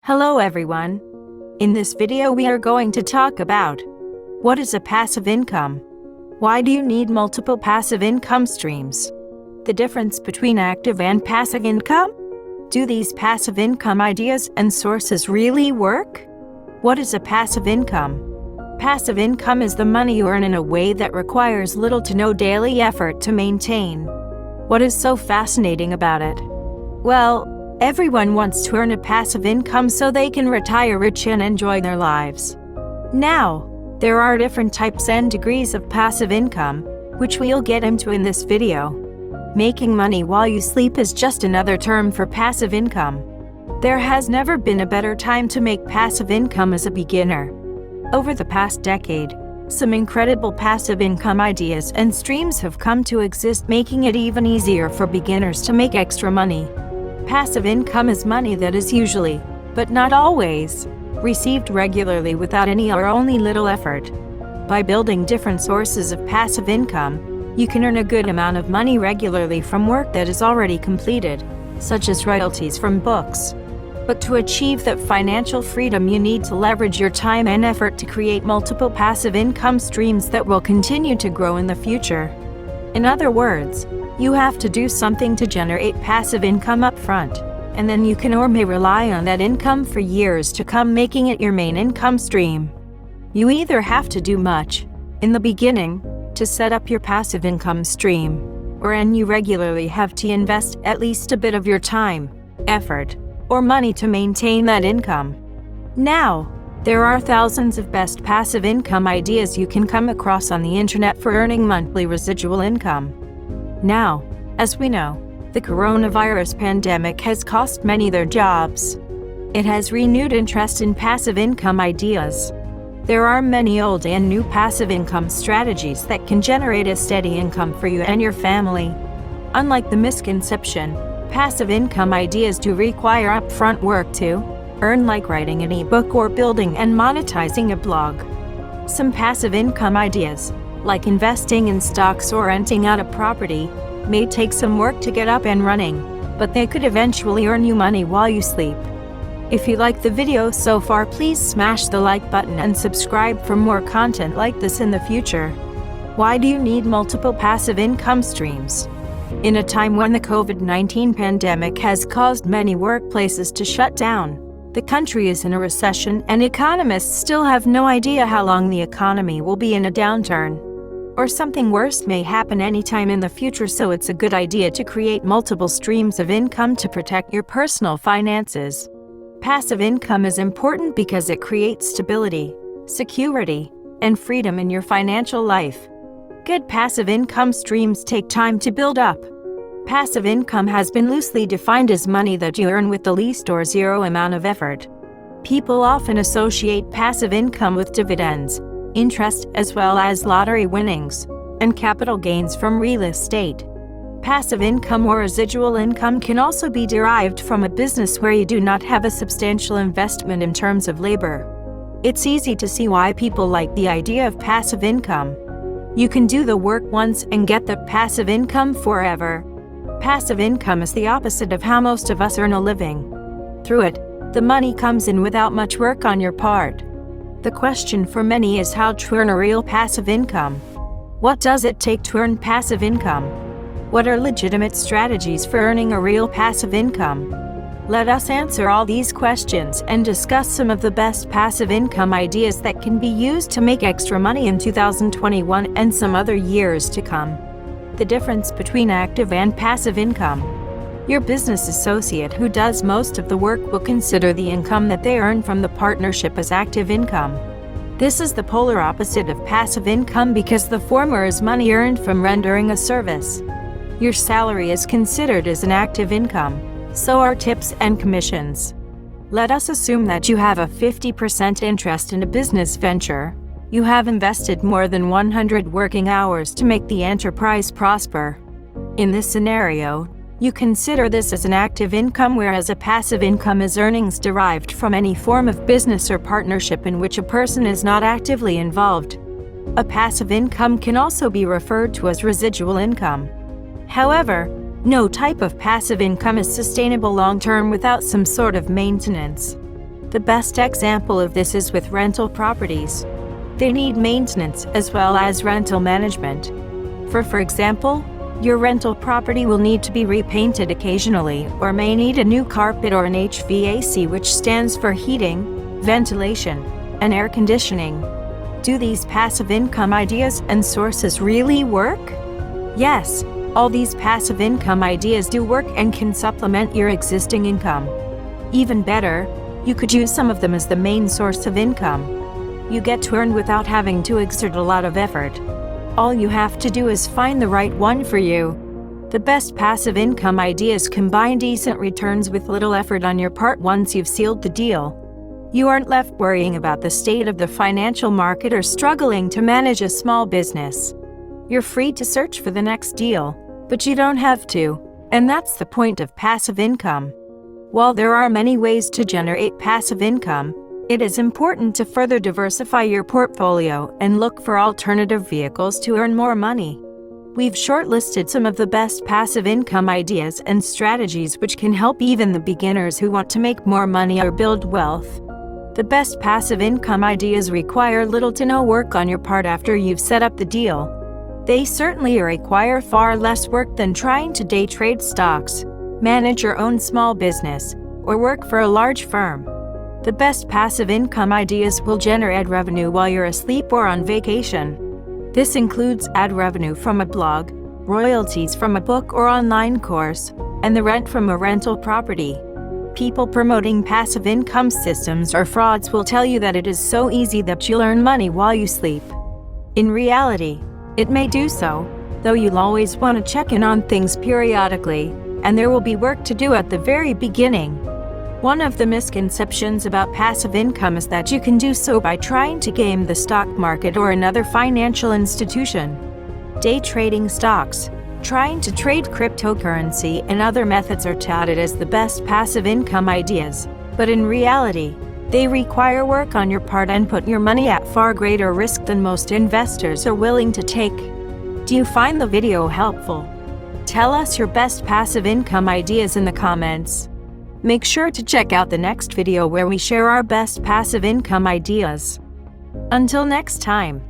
Hello everyone. In this video we are going to talk about what is a passive income? Why do you need multiple passive income streams? The difference between active and passive income? Do these passive income ideas and sources really work? What is a passive income? Passive income is the money you earn in a way that requires little to no daily effort to maintain. What is so fascinating about it? Well, everyone wants to earn a passive income so they can retire rich and enjoy their lives. Now, there are different types and degrees of passive income, which we'll get into in this video. Making money while you sleep is just another term for passive income. There has never been a better time to make passive income as a beginner. Over the past decade, some incredible passive income ideas and streams have come to exist, making it even easier for beginners to make extra money. Passive income is money that is usually, but not always, received regularly without any or only little effort. By building different sources of passive income, you can earn a good amount of money regularly from work that is already completed, such as royalties from books. But to achieve that financial freedom, you need to leverage your time and effort to create multiple passive income streams that will continue to grow in the future. In other words, you have to do something to generate passive income up front, and then you can or may rely on that income for years to come, making it your main income stream. You either have to do much in the beginning to set up your passive income stream, or you regularly have to invest at least a bit of your time, effort, or money to maintain that income. Now, there are thousands of best passive income ideas you can come across on the internet for earning monthly residual income. Now, as we know, the coronavirus pandemic has cost many their jobs. It has renewed interest in passive income ideas. There are many old and new passive income strategies that can generate a steady income for you and your family. Unlike the misconception, passive income ideas do require upfront work to earn, like writing an ebook or building and monetizing a blog. Some passive income ideas, like investing in stocks or renting out a property, may take some work to get up and running, but they could eventually earn you money while you sleep. If you like the video so far, please smash the like button and subscribe for more content like this in the future. Why do you need multiple passive income streams? In a time when the COVID-19 pandemic has caused many workplaces to shut down, the country is in a recession and economists still have no idea how long the economy will be in a downturn. Or something worse may happen anytime in the future, so it's a good idea to create multiple streams of income to protect your personal finances. Passive income is important because it creates stability, security, and freedom in your financial life. Good passive income streams take time to build up. Passive income has been loosely defined as money that you earn with the least or zero amount of effort. People often associate passive income with dividends, interest, as well as lottery winnings and capital gains from real estate. Passive income or residual income can also be derived from a business where you do not have a substantial investment in terms of labor. It's easy to see why people like the idea of passive income. You can do the work once and get the passive income forever. Passive income is the opposite of how most of us earn a living. Through it, the money comes in without much work on your part. The question for many is how to earn a real passive income. What does it take to earn passive income? What are legitimate strategies for earning a real passive income? Let us answer all these questions and discuss some of the best passive income ideas that can be used to make extra money in 2021 and some other years to come. The difference between active and passive income. Your business associate who does most of the work will consider the income that they earn from the partnership as active income. This is the polar opposite of passive income because the former is money earned from rendering a service. Your salary is considered as an active income, so are tips and commissions. Let us assume that you have a 50% interest in a business venture. You have invested more than 100 working hours to make the enterprise prosper. In this scenario, you consider this as an active income, whereas a passive income is earnings derived from any form of business or partnership in which a person is not actively involved. A passive income can also be referred to as residual income. However, no type of passive income is sustainable long-term without some sort of maintenance. The best example of this is with rental properties. They need maintenance as well as rental management. For example, your rental property will need to be repainted occasionally or may need a new carpet or an HVAC, which stands for heating, ventilation, and air conditioning. Do these passive income ideas and sources really work? Yes, all these passive income ideas do work and can supplement your existing income. Even better, you could use some of them as the main source of income. You get to earn without having to exert a lot of effort. All you have to do is find the right one for you. The best passive income ideas combine decent returns with little effort on your part once you've sealed the deal. You aren't left worrying about the state of the financial market or struggling to manage a small business. You're free to search for the next deal, but you don't have to, and that's the point of passive income. While there are many ways to generate passive income, it is important to further diversify your portfolio and look for alternative vehicles to earn more money. We've shortlisted some of the best passive income ideas and strategies which can help even the beginners who want to make more money or build wealth. The best passive income ideas require little to no work on your part after you've set up the deal. They certainly require far less work than trying to day trade stocks, manage your own small business, or work for a large firm. The best passive income ideas will generate revenue while you're asleep or on vacation. This includes ad revenue from a blog, royalties from a book or online course, and the rent from a rental property. People promoting passive income systems or frauds will tell you that it is so easy that you'll earn money while you sleep. In reality, it may do so, though you'll always want to check in on things periodically, and there will be work to do at the very beginning. One of the misconceptions about passive income is that you can do so by trying to game the stock market or another financial institution. Day trading stocks, trying to trade cryptocurrency, and other methods are touted as the best passive income ideas, but in reality, they require work on your part and put your money at far greater risk than most investors are willing to take. Do you find the video helpful? Tell us your best passive income ideas in the comments. Make sure to check out the next video where we share our best passive income ideas. Until next time.